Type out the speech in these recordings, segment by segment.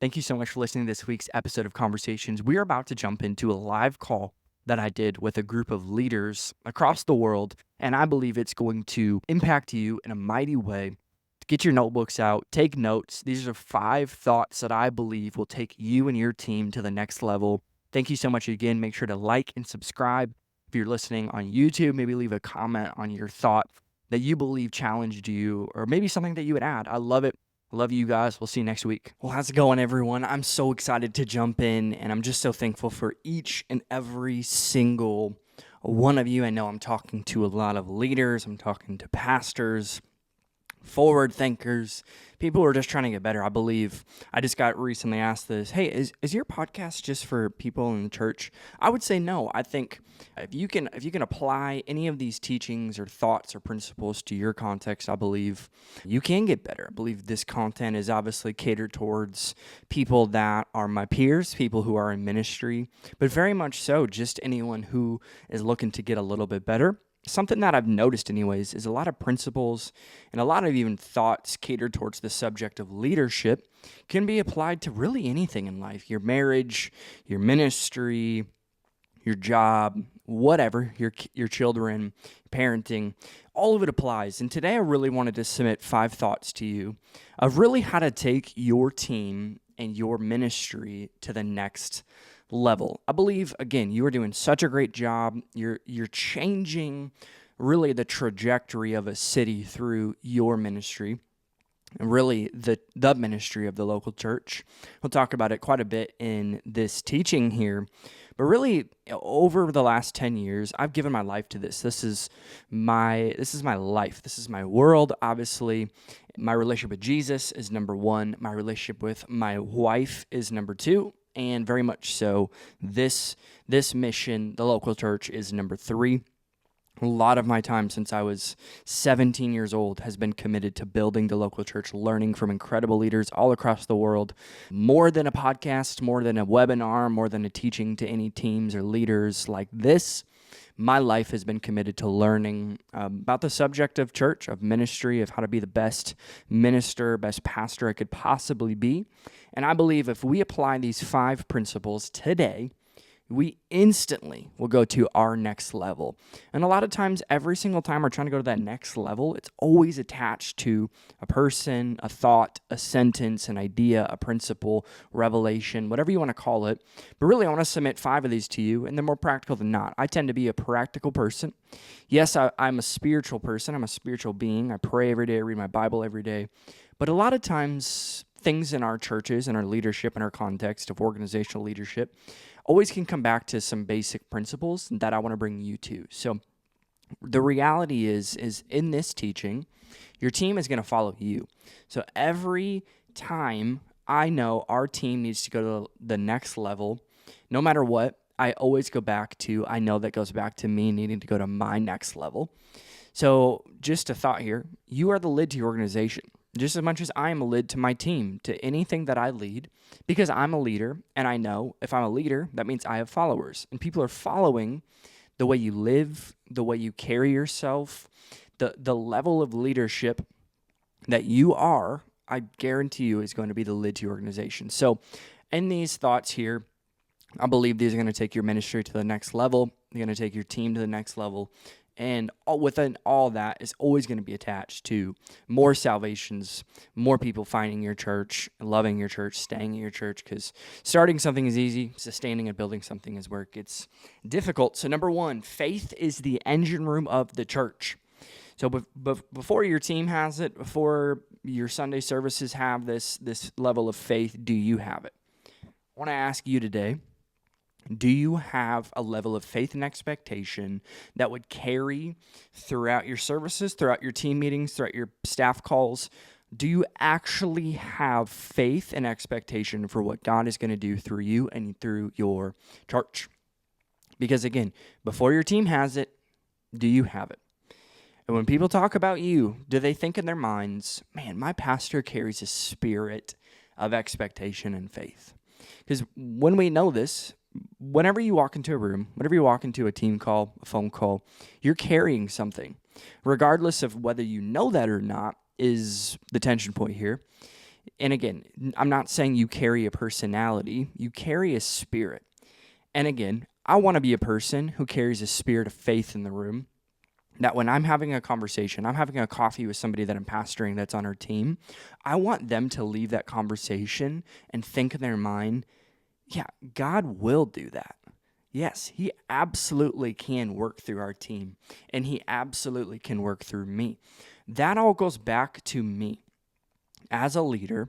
Thank you so much for listening to this week's episode of Conversations. We are about to jump into a live call that I did with a group of leaders across the world, and I believe it's going to impact you in a mighty way. Get your notebooks out, take notes. These are 5 thoughts that I believe will take you and your team to the next level. Thank you so much again. Make sure to like and subscribe. If you're listening on YouTube, maybe leave a comment on your thought that you believe challenged you, or maybe something that you would add. I love it. Love you guys. We'll see you next week. Well, how's it going, everyone? I'm so excited to jump in, and I'm just so thankful for each and every single one of you. I know I'm talking to a lot of leaders, I'm talking to pastors, forward thinkers, people who are just trying to get better. I believe I just got recently asked this, hey, is your podcast just for people in the church? I would say no. I think if you can apply any of these teachings or thoughts or principles to your context, I believe you can get better. I believe this content is obviously catered towards people that are my peers, people who are in ministry, but very much so just anyone who is looking to get a little bit better. Something that I've noticed anyways is a lot of principles and a lot of even thoughts catered towards the subject of leadership can be applied to really anything in life. Your marriage, your ministry, your job, whatever, your children, parenting, all of it applies. And today I really wanted to submit 5 thoughts to you of really how to take your team and your ministry to the next level. I believe, again, you are doing such a great job. You're changing really the trajectory of a city through your ministry, and really the ministry of the local church. We'll talk about it quite a bit in this teaching here. But really, over the last 10 years, I've given my life to this. This is my life. This is my world. Obviously, my relationship with Jesus is number 1. My relationship with my wife is number 2. And very much so, this mission, the local church, is number 3. A lot of my time since I was 17 years old has been committed to building the local church, learning from incredible leaders all across the world. More than a podcast, more than a webinar, more than a teaching to any teams or leaders like this, my life has been committed to learning about the subject of church, of ministry, of how to be the best minister, best pastor I could possibly be. And I believe if we apply these 5 principles today, we instantly will go to our next level. And a lot of times, every single time we're trying to go to that next level, it's always attached to a person, a thought, a sentence, an idea, a principle, revelation, whatever you want to call it. But really, I want to submit 5 of these to you, and they're more practical than not. I tend to be a practical person. Yes, I'm a spiritual person. I'm a spiritual being. I pray every day. I read my Bible every day. But a lot of times, things in our churches and our leadership and our context of organizational leadership always can come back to some basic principles that I want to bring you to. So the reality is in this teaching, your team is going to follow you. So every time I know our team needs to go to the next level, no matter what, I always go back to, I know that goes back to me needing to go to my next level. So just a thought here, you are the lid to your organization. Just as much as I am a lid to my team, to anything that I lead, because I'm a leader, and I know if I'm a leader, that means I have followers. And people are following the way you live, the way you carry yourself, the level of leadership that you are, I guarantee you is going to be the lid to your organization. So in these thoughts here, I believe these are going to take your ministry to the next level. They're going to take your team to the next level. And within all that is always going to be attached to more salvations, more people finding your church, loving your church, staying in your church, because starting something is easy, sustaining and building something is where it gets difficult. So number 1, faith is the engine room of the church. So before your team has it, before your Sunday services have this level of faith, do you have it? I want to ask you today, do you have a level of faith and expectation that would carry throughout your services, throughout your team meetings, throughout your staff calls? Do you actually have faith and expectation for what God is going to do through you and through your church? Because again, before your team has it, do you have it? And when people talk about you, do they think in their minds, man, my pastor carries a spirit of expectation and faith? Because when we know this, whenever you walk into a room, whenever you walk into a team call, a phone call, you're carrying something. Regardless of whether you know that or not is the tension point here. And again, I'm not saying you carry a personality, you carry a spirit. And again, I want to be a person who carries a spirit of faith in the room. That when I'm having a conversation, I'm having a coffee with somebody that I'm pastoring that's on our team, I want them to leave that conversation and think in their mind, yeah, God will do that. Yes, he absolutely can work through our team, and he absolutely can work through me. That all goes back to me. As a leader,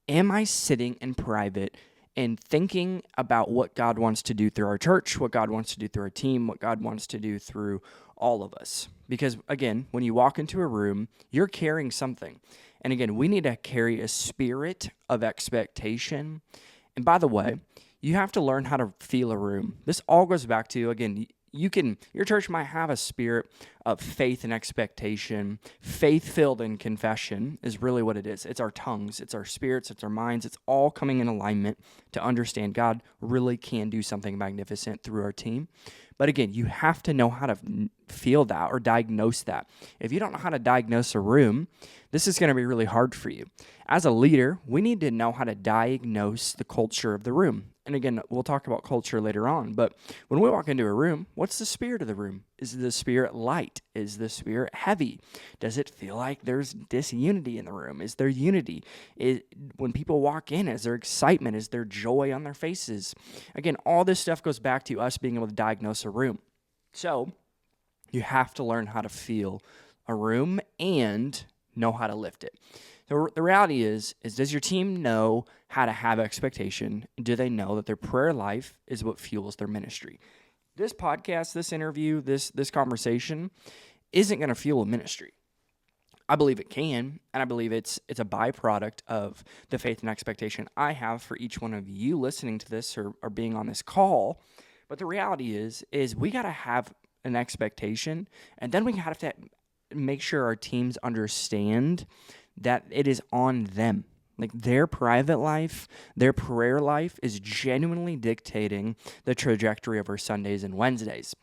am I sitting in private and thinking about what God wants to do through our church, what God wants to do through our team, what God wants to do through all of us? Because again, when you walk into a room, you're carrying something. And again, we need to carry a spirit of expectation. And by the way, you have to learn how to feel a room. This all goes back to, again, your church might have a spirit of faith and expectation. Faith-filled in confession is really what it is. It's our tongues, it's our spirits, it's our minds. It's all coming in alignment to understand God really can do something magnificent through our team. But again, you have to know how to feel that or diagnose that. If you don't know how to diagnose a room, this is going to be really hard for you. As a leader, we need to know how to diagnose the culture of the room. And again, we'll talk about culture later on, but when we walk into a room, what's the spirit of the room? Is the spirit light? Is the spirit heavy? Does it feel like there's disunity in the room? Is there unity? When people walk in, is there excitement? Is there joy on their faces? Again, all this stuff goes back to us being able to diagnose a room. So you have to learn how to feel a room and know how to lift it. So the reality is does your team know how to have expectation? Do they know that their prayer life is what fuels their ministry? This podcast, this interview, this conversation isn't going to fuel a ministry. I believe it can, and I believe it's a byproduct of the faith and expectation I have for each one of you listening to this or being on this call. But the reality is we got to have an expectation, and then we have to make sure our teams understand that it is on them. Like their private life, their prayer life is genuinely dictating the trajectory of our Sundays and Wednesdays.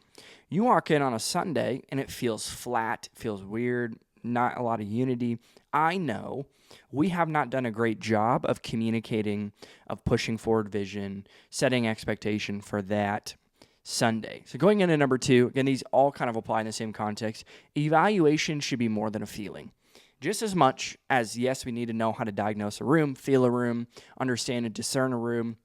You walk in on a Sunday and it feels flat, feels weird, not a lot of unity. I know we have not done a great job of communicating, of pushing forward vision, setting expectation for that Sunday. So going into number 2, again, these all kind of apply in the same context. Evaluation should be more than a feeling. Just as much as, yes, we need to know how to diagnose a room, feel a room, understand and discern a room,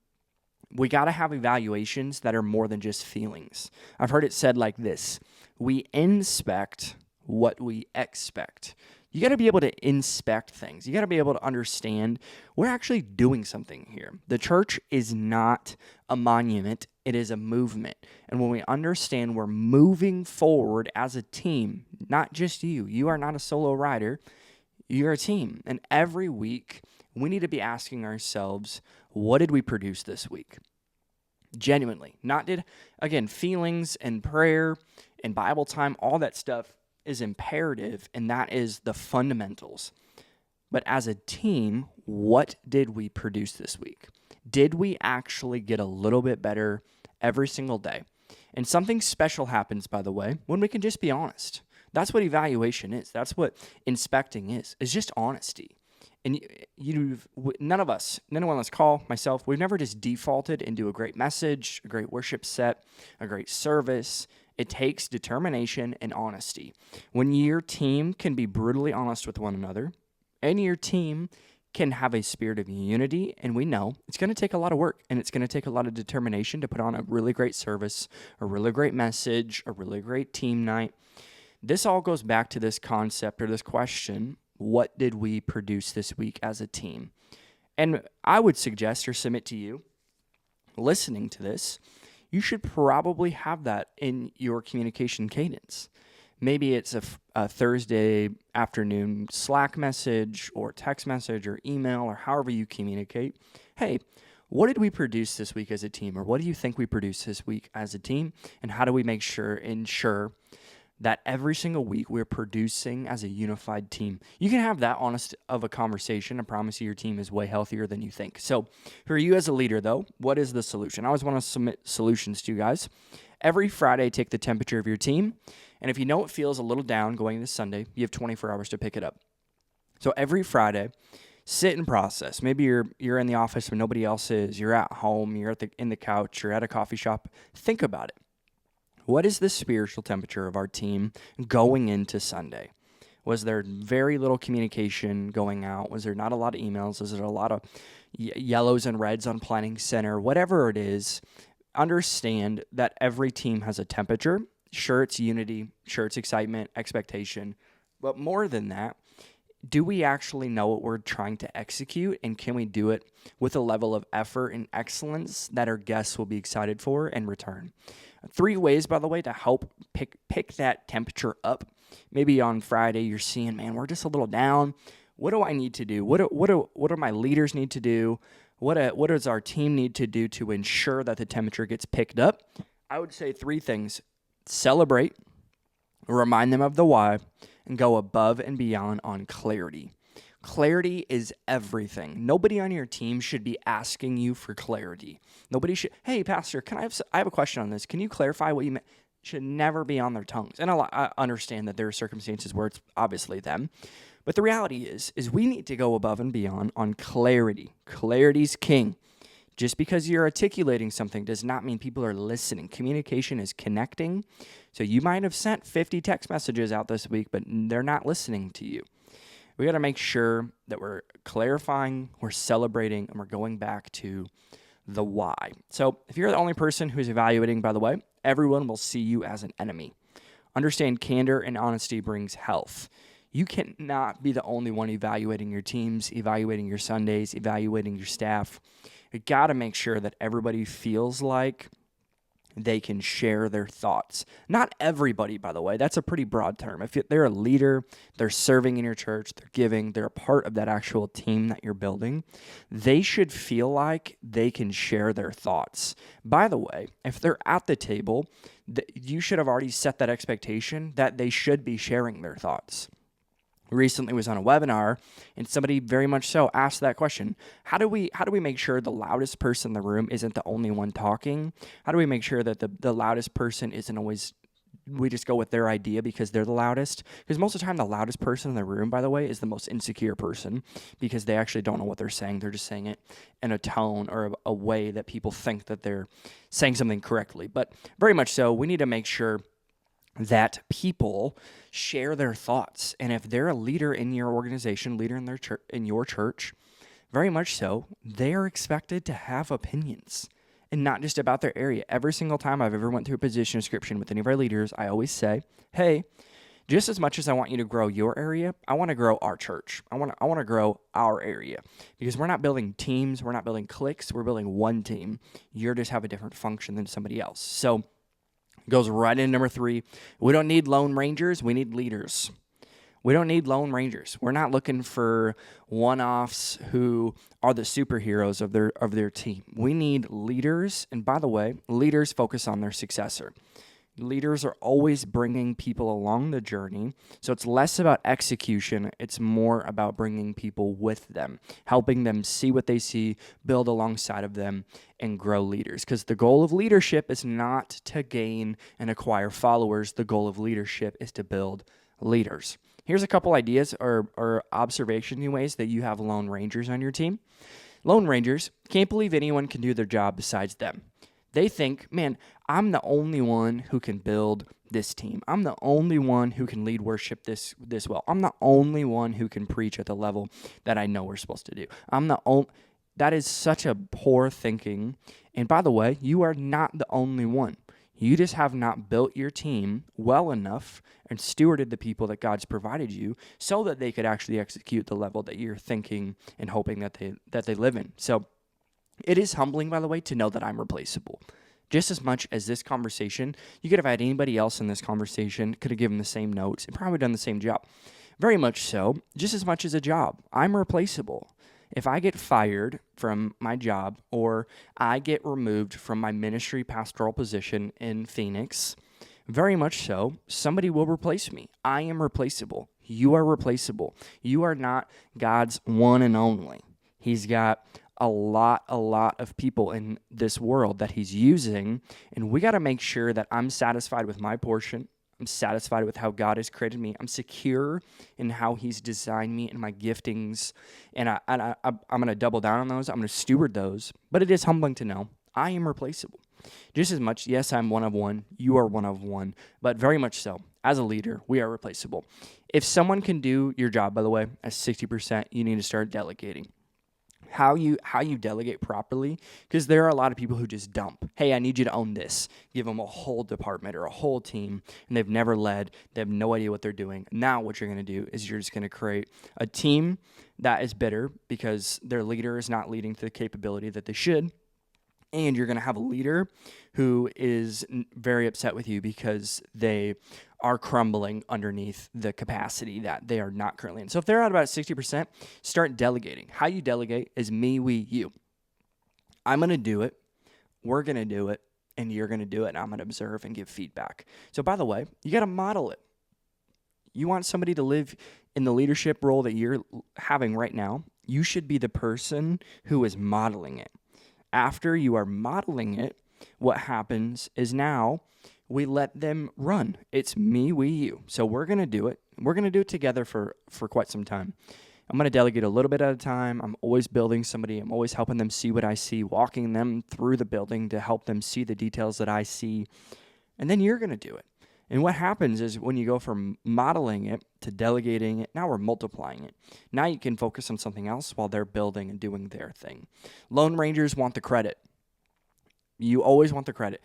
we got to have evaluations that are more than just feelings. I've heard it said like this: we inspect what we expect. You got to be able to inspect things. You got to be able to understand we're actually doing something here. The church is not a monument. It is a movement. And when we understand we're moving forward as a team, not just you. You are not a solo rider. You're a team. And every week, we need to be asking ourselves, what did we produce this week? Genuinely. Again, feelings and prayer and Bible time, all that stuff is imperative, and that is the fundamentals. But as a team, what did we produce this week? Did we actually get a little bit better every single day? And something special happens, by the way, when we can just be honest. That's what evaluation is. That's what inspecting is just honesty. And none of us, anyone on this call, myself, we've never just defaulted into a great message, a great worship set, a great service. It takes determination and honesty. When your team can be brutally honest with one another, and your team can have a spirit of unity, and we know it's going to take a lot of work, and it's going to take a lot of determination to put on a really great service, a really great message, a really great team night. This all goes back to this concept or this question: what did we produce this week as a team? And I would suggest or submit to you, listening to this, you should probably have that in your communication cadence. Maybe it's a Thursday afternoon Slack message or text message or email or however you communicate. Hey, what did we produce this week as a team? Or what do you think we produced this week as a team? And how do we ensure that every single week we're producing as a unified team? You can have that honest of a conversation. I promise you your team is way healthier than you think. So for you as a leader, though, what is the solution? I always want to submit solutions to you guys. Every Friday, take the temperature of your team. And if you know it feels a little down going into Sunday, you have 24 hours to pick it up. So every Friday, Sit and process. Maybe you're in the office when nobody else is. You're at home. You're in the couch. You're at a coffee shop. Think about it. What is the spiritual temperature of our team going into Sunday? Was there very little communication going out? Was there not a lot of emails? Was there a lot of yellows and reds on planning center? Whatever it is, understand that every team has a temperature. Sure, it's unity. Sure, it's excitement, expectation. But more than that, do we actually know what we're trying to execute, and can we do it with a level of effort and excellence that our guests will be excited for and return? 3 ways, by the way, to help pick that temperature up. Maybe on Friday you're seeing, man, we're just a little down. What do I need to do? What do my leaders need to do? What does our team need to do to ensure that the temperature gets picked up? I would say 3 things: celebrate, remind them of the why, and go above and beyond on clarity. Clarity is everything. Nobody on your team should be asking you for clarity. Nobody should, hey, pastor, I have a question on this. Can you clarify what you meant? Should never be on their tongues. And I understand that there are circumstances where it's obviously them. But the reality is we need to go above and beyond on clarity. Clarity's king. Just because you're articulating something does not mean people are listening. Communication is connecting. So you might have sent 50 text messages out this week, but they're not listening to you. We got to make sure that we're clarifying, we're celebrating, and we're going back to the why. So if you're the only person who's evaluating, by the way, everyone will see you as an enemy. Understand candor and honesty brings health. You cannot be the only one evaluating your teams, evaluating your Sundays, evaluating your staff. You got to make sure that everybody feels like they can share their thoughts. Not everybody, by the way. That's a pretty broad term. If they're a leader, they're serving in your church, they're giving, they're a part of that actual team that you're building, they should feel like they can share their thoughts. By the way, if they're at the table, you should have already set that expectation that they should be sharing their thoughts. Recently was on a webinar, and somebody very much so asked that question. How do we make sure the loudest person in the room isn't the only one talking? How do we make sure that the loudest person isn't always, we just go with their idea because they're the loudest? Because most of the time, the loudest person in the room, by the way, is the most insecure person because they actually don't know what they're saying. They're just saying it in a tone or a way that people think that they're saying something correctly. But very much so, we need to make sure that people share their thoughts. And if they're a leader in your organization, leader in their church, in your church, very much so, they are expected to have opinions and not just about their area. Every single time I've ever went through a position description with any of our leaders, I always say, hey, just as much as I want you to grow your area, I want to grow our church. I want to grow our area because we're not building teams. We're not building cliques. We're building one team. You just have a different function than somebody else. So goes right in number 3. We don't need lone rangers. We need leaders. We don't need lone rangers. We're not looking for one-offs who are the superheroes of their team. We need leaders. And by the way, leaders focus on their successor. Leaders are always bringing people along the journey. So it's less about execution. It's more about bringing people with them, helping them see what they see, build alongside of them, and grow leaders. Because the goal of leadership is not to gain and acquire followers. The goal of leadership is to build leaders. Here's a couple ideas or observation ways that you have lone rangers on your team. Lone rangers can't believe anyone can do their job besides them. They think, man, I'm the only one who can build this team. I'm the only one who can lead worship this well. I'm the only one who can preach at the level that I know we're supposed to do. That is such a poor thinking. And by the way, you are not the only one. You just have not built your team well enough and stewarded the people that God's provided you so that they could actually execute the level that you're thinking and hoping that they live in. So it is humbling, by the way, to know that I'm replaceable. Just as much as this conversation, you could have had anybody else in this conversation, could have given the same notes, and probably done the same job. Very much so, just as much as a job. I'm replaceable. If I get fired from my job or I get removed from my ministry pastoral position in Phoenix, very much so, somebody will replace me. I am replaceable. You are replaceable. You are not God's one and only. He's got a lot of people in this world that he's using, and we got to make sure that I'm satisfied with my portion. I'm satisfied with how God has created me. I'm secure in how He's designed me and my giftings. And I'm going to double down on those. I'm going to steward those. But it is humbling to know I am replaceable. Just as much, yes, I'm one of one. You are one of one. But very much so. As a leader, we are replaceable. If someone can do your job, by the way, at 60%, you need to start delegating. How you delegate properly, because there are a lot of people who just dump. Hey, I need you to own this. Give them a whole department or a whole team, and they've never led. They have no idea what they're doing. Now what you're going to do is you're just going to create a team that is bitter because their leader is not leading to the capability that they should. And you're going to have a leader who is very upset with you because they are crumbling underneath the capacity that they are not currently in. So if they're at about 60%, start delegating. How you delegate is me, we, you. I'm going to do it. We're going to do it. And you're going to do it. And I'm going to observe and give feedback. So by the way, you got to model it. You want somebody to live in the leadership role that you're having right now. You should be the person who is modeling it. After you are modeling it, what happens is now we let them run. It's me, we, you. So we're going to do it. We're going to do it together for quite some time. I'm going to delegate a little bit at a time. I'm always building somebody. I'm always helping them see what I see, walking them through the building to help them see the details that I see. And then you're going to do it. And what happens is when you go from modeling it to delegating it, now we're multiplying it. Now you can focus on something else while they're building and doing their thing. Lone Rangers want the credit. You always want the credit.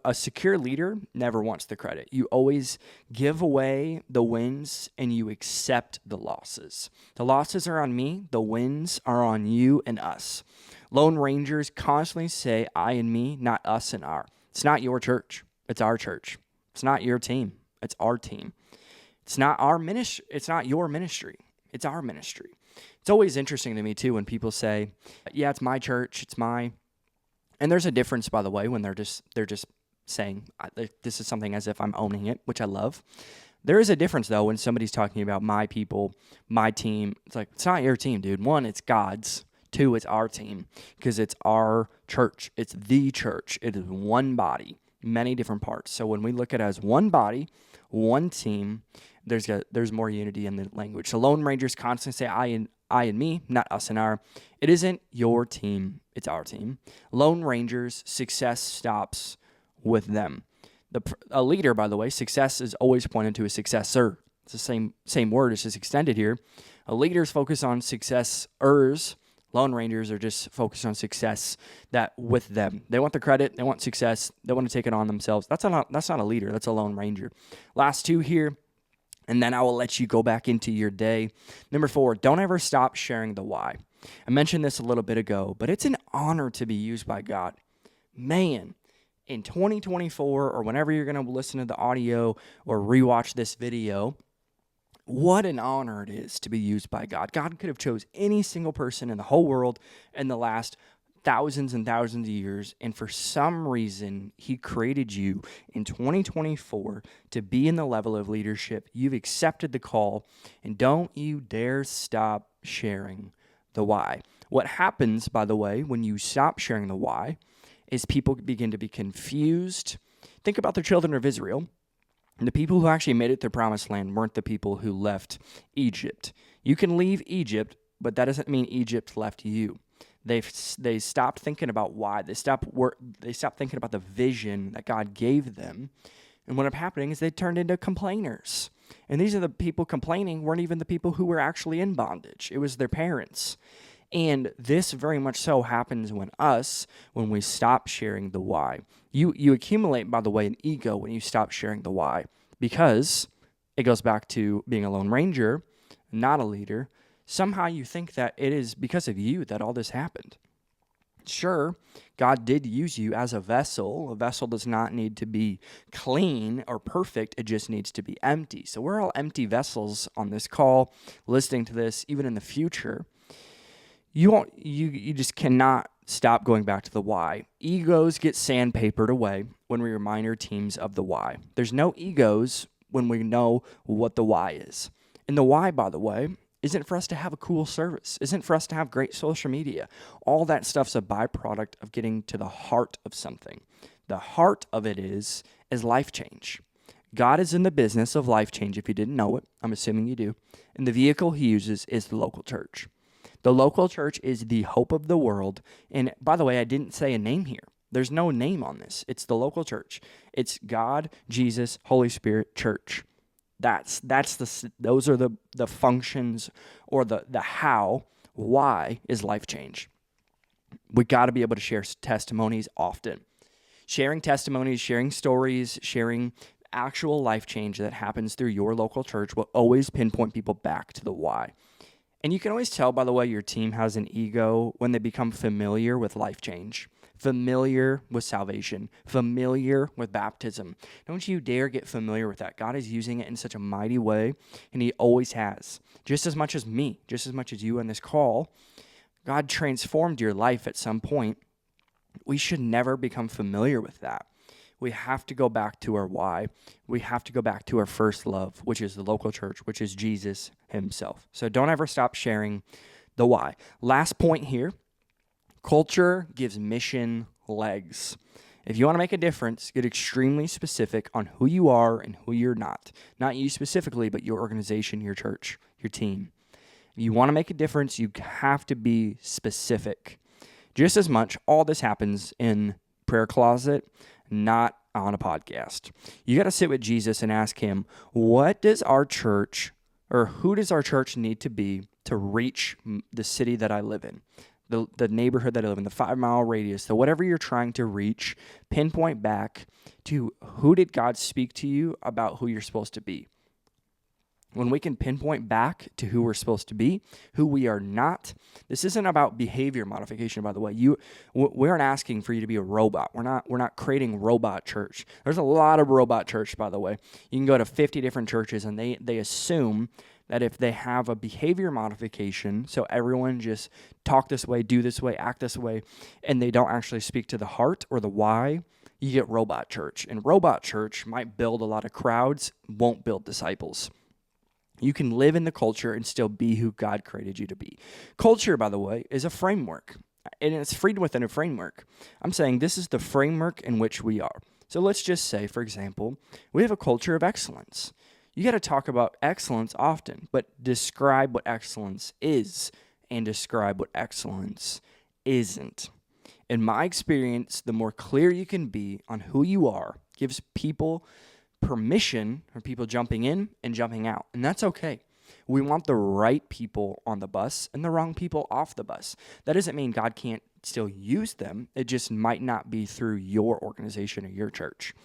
A secure leader never wants the credit. You always give away the wins and you accept the losses. The losses are on me. The wins are on you and us. Lone Rangers constantly say I and me, not us and our. It's not your church. It's our church. It's not your team. It's our team. It's not our ministry. It's not your ministry. It's our ministry. It's always interesting to me too when people say, "Yeah, it's my church. It's my." And there's a difference, by the way, when they're just saying this is something as if I'm owning it, which I love. There is a difference though when somebody's talking about my people, my team. It's like it's not your team, dude. One, it's God's. Two, it's our team because it's our church. It's the church. It is one body. Many different parts. So when we look at it as one body, one team, there's more unity in the language. So Lone Rangers constantly say I and me, not us and our. It isn't your team, it's our team. Lone Rangers, success stops with them. A leader, by the way, success is always pointed to a successor. It's the same word, it's just extended here. A leader's focus on successors. Lone Rangers are just focused on success that with them. They want the credit. They want success. They want to take it on themselves. That's not a leader. That's a Lone Ranger. Last two here, and then I will let you go back into your day. Number 4, don't ever stop sharing the why. I mentioned this a little bit ago, but it's an honor to be used by God. Man, in 2024 or whenever you're going to listen to the audio or rewatch this video, what an honor it is to be used by God. God could have chose any single person in the whole world in the last thousands and thousands of years, and for some reason, He created you in 2024 to be in the level of leadership. You've accepted the call, and don't you dare stop sharing the why. What happens, by the way, when you stop sharing the why is people begin to be confused. Think about the children of Israel. The people who actually made it to the promised land weren't the people who left Egypt. You can leave Egypt, but that doesn't mean Egypt left you. They stopped thinking about why. They stopped thinking about the vision that God gave them. And what ended up happening is they turned into complainers. And these are the people complaining weren't even the people who were actually in bondage. It was their parents. And this very much so happens when we stop sharing the why. You accumulate, by the way, an ego when you stop sharing the why, because it goes back to being a Lone Ranger, not a leader. Somehow you think that it is because of you that all this happened. Sure, God did use you as a vessel. A vessel does not need to be clean or perfect. It just needs to be empty. So we're all empty vessels on this call, listening to this, even in the future. You just cannot stop going back to the why. Egos get sandpapered away when we remind our teams of the why. There's no egos when we know what the why is. And the why, by the way, isn't for us to have a cool service, isn't for us to have great social media. All that stuff's a byproduct of getting to the heart of something. The heart of it is life change. God is in the business of life change. If you didn't know it, I'm assuming you do. And the vehicle he uses is the local church. The local church is the hope of the world. And by the way, I didn't say a name here. There's no name on this. It's the local church. It's God, Jesus, Holy Spirit, church. Those are the functions, or the how. Why is life change? We got to be able to share testimonies often. Sharing testimonies, sharing stories, sharing actual life change that happens through your local church will always pinpoint people back to the why. And you can always tell, by the way, your team has an ego when they become familiar with life change, familiar with salvation, familiar with baptism. Don't you dare get familiar with that. God is using it in such a mighty way, and he always has. Just as much as me, just as much as you on this call, God transformed your life at some point. We should never become familiar with that. We have to go back to our why. We have to go back to our first love, which is the local church, which is Jesus himself. So don't ever stop sharing the why. Last point here, culture gives mission legs. If you want to make a difference, get extremely specific on who you are and who you're not. Not you specifically, but your organization, your church, your team. If you want to make a difference, you have to be specific. Just as much, all this happens in prayer closet, not on a podcast. You got to sit with Jesus and ask him, what does our church, or who does our church need to be to reach the city that I live in, the neighborhood that I live in, the 5-mile radius, so whatever you're trying to reach, pinpoint back to who did God speak to you about who you're supposed to be. When we can pinpoint back to who we're supposed to be, who we are not, this isn't about behavior modification, by the way. We aren't asking for you to be a robot. We're not creating robot church. There's a lot of robot church, by the way. You can go to 50 different churches, and they assume that if they have a behavior modification, so everyone just talk this way, do this way, act this way, and they don't actually speak to the heart or the why, you get robot church. And robot church might build a lot of crowds, won't build disciples. You can live in the culture and still be who God created you to be. Culture, by the way, is a framework, and it's freed within a framework. I'm saying this is the framework in which we are. So let's just say, for example, we have a culture of excellence. You got to talk about excellence often, but describe what excellence is and describe what excellence isn't. In my experience, the more clear you can be on who you are gives people permission for people jumping in and jumping out. And that's okay. We want the right people on the bus and the wrong people off the bus. That doesn't mean God can't still use them. It just might not be through your organization or your church.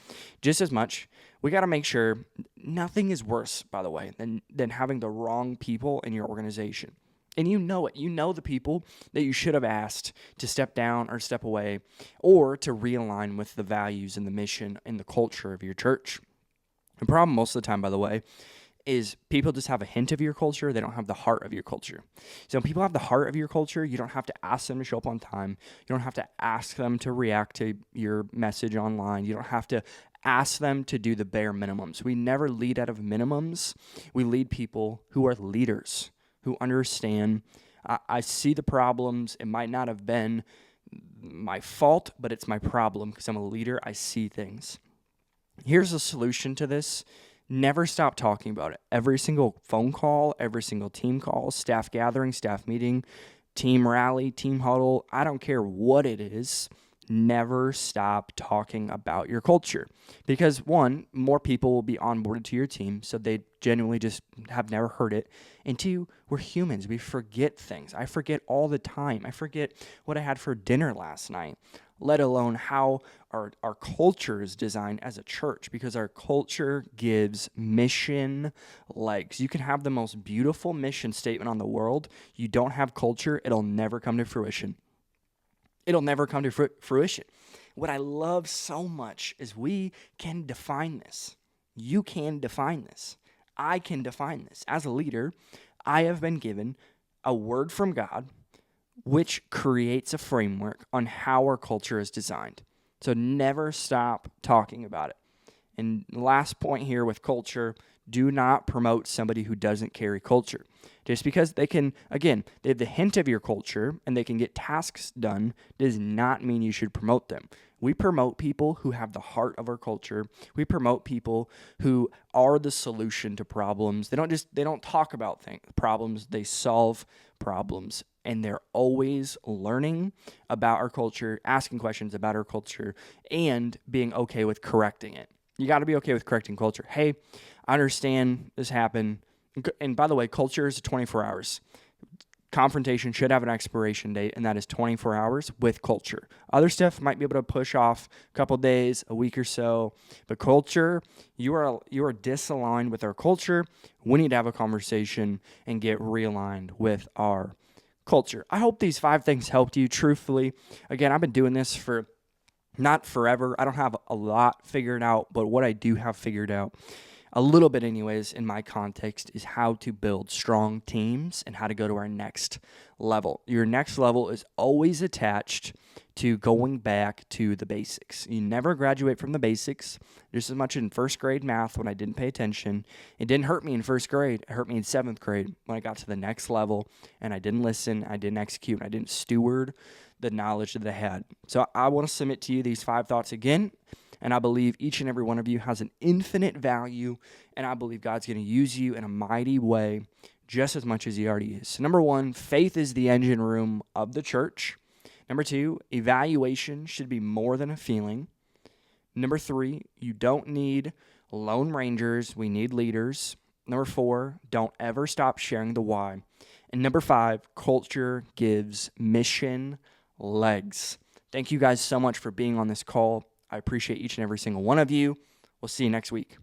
Just as much, we got to make sure nothing is worse, by the way, than having the wrong people in your organization. And you know it. You know the people that you should have asked to step down or step away, or to realign with the values and the mission and the culture of your church. The problem most of the time, by the way, is people just have a hint of your culture. They don't have the heart of your culture. So when people have the heart of your culture, you don't have to ask them to show up on time. You don't have to ask them to react to your message online. You don't have to ask them to do the bare minimums. We never lead out of minimums. We lead people who are leaders, who understand. I see the problems. It might not have been my fault, but it's my problem because I'm a leader. I see things. Here's a solution to this. Never stop talking about it. Every single phone call, every single team call, staff gathering, staff meeting, team rally, team huddle, I don't care what it is. Never stop talking about your culture. Because one, more people will be onboarded to your team, so they genuinely just have never heard it. And two, we're humans. We forget things. I forget all the time. I forget what I had for dinner last night, let alone how our culture is designed as a church, because our culture gives mission legs. You can have the most beautiful mission statement on the world. You don't have culture, it'll never come to fruition. It'll never come to fruition. What I love so much is we can define this. You can define this. I can define this. As a leader, I have been given a word from God which creates a framework on how our culture is designed. So never stop talking about it. And last point here with culture, Do not promote somebody who doesn't carry culture. Just because they can, again, they have the hint of your culture and they can get tasks done does not mean you should promote them. We promote people who have the heart of our culture. We promote people who are the solution to problems. They don't talk about problems, they solve problems. And they're always learning about our culture, asking questions about our culture, and being okay with correcting it. You got to be okay with correcting culture. Hey, I understand this happened. And by the way, culture is 24 hours. Confrontation should have an expiration date, and that is 24 hours with culture. Other stuff might be able to push off a couple days, a week or so, but culture, you are disaligned with our culture. We need to have a conversation and get realigned with our culture. I hope these 5 things helped you. Truthfully, again, I've been doing this for not forever. I don't have a lot figured out, but what I do have figured out, a little bit anyways, in my context, is how to build strong teams and how to go to our next level. Your next level is always attached to going back to the basics. You never graduate from the basics. Just as much in first grade math when I didn't pay attention. It didn't hurt me in first grade. It hurt me in 7th grade when I got to the next level and I didn't listen, I didn't execute, I didn't steward the knowledge that I had. So I want to submit to you these 5 thoughts again. And I believe each and every one of you has an infinite value, and I believe God's going to use you in a mighty way just as much as he already is. So number 1, faith is the engine room of the church. Number 2, evaluation should be more than a feeling. Number 3, you don't need lone rangers. We need leaders. Number 4, don't ever stop sharing the why. And number 5, culture gives mission legs. Thank you guys so much for being on this call. I appreciate each and every single one of you. We'll see you next week.